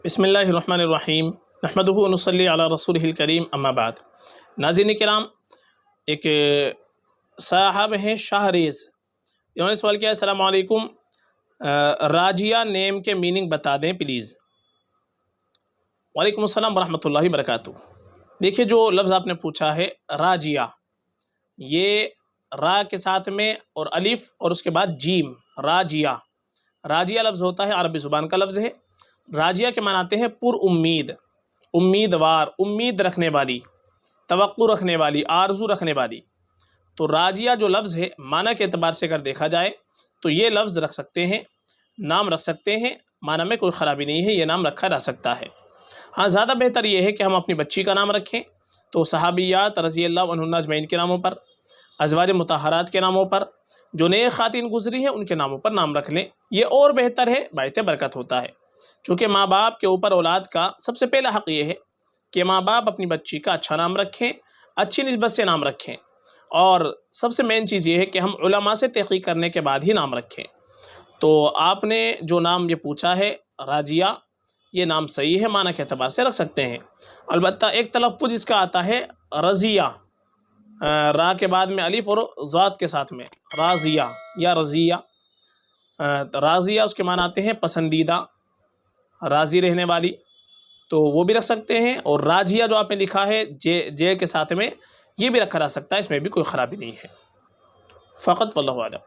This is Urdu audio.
بسم اللہ الرحمن الرحیم نحمدہ و نصلی علی رسولہ الکریم اما بعد۔ ناظرین کرام، ایک صاحب ہیں شاہ ریز، انہوں نے سوال کیا، السلام علیکم، راجیہ نیم کے میننگ بتا دیں پلیز۔ وعلیکم السلام ورحمۃ اللہ وبرکاتہ۔ دیکھیے، جو لفظ آپ نے پوچھا ہے راجیہ، یہ را کے ساتھ میں اور الف اور اس کے بعد جیم، راجیہ۔ راجیہ لفظ ہوتا ہے، عربی زبان کا لفظ ہے۔ راجیہ کے معنی آتے ہیں پر امید، امیدوار، امید رکھنے والی، توقع رکھنے والی، آرزو رکھنے والی۔ تو راجیہ جو لفظ ہے، معنی کے اعتبار سے اگر دیکھا جائے تو یہ لفظ رکھ سکتے ہیں، نام رکھ سکتے ہیں، معنی میں کوئی خرابی نہیں ہے، یہ نام رکھا جا سکتا ہے۔ ہاں، زیادہ بہتر یہ ہے کہ ہم اپنی بچی کا نام رکھیں تو صحابیات رضی اللہ عنہن اجمعین کے ناموں پر، ازواج مطہرات کے ناموں پر، جو نیک خواتین گزری ہیں ان کے ناموں پر نام رکھ لیں، یہ اور بہتر ہے، باعث برکت ہوتا ہے۔ چونکہ ماں باپ کے اوپر اولاد کا سب سے پہلا حق یہ ہے کہ ماں باپ اپنی بچی کا اچھا نام رکھیں، اچھی نسبت سے نام رکھیں، اور سب سے مین چیز یہ ہے کہ ہم علماء سے تحقیق کرنے کے بعد ہی نام رکھیں۔ تو آپ نے جو نام یہ پوچھا ہے راجیہ، یہ نام صحیح ہے، معنی کے اعتبار سے رکھ سکتے ہیں۔ البتہ ایک تلفظ اس کا آتا ہے رضیہ، را کے بعد میں الف اور ضاد کے ساتھ میں، راضیہ یا رضیہ۔ راضیہ اس کے معنی آتے ہیں پسندیدہ، راضی رہنے والی، تو وہ بھی رکھ سکتے ہیں۔ اور راجیہ جو آپ نے لکھا ہے جے کے ساتھ میں، یہ بھی رکھا جا سکتا ہے، اس میں بھی کوئی خرابی نہیں ہے۔ فقط واللہ اعلم۔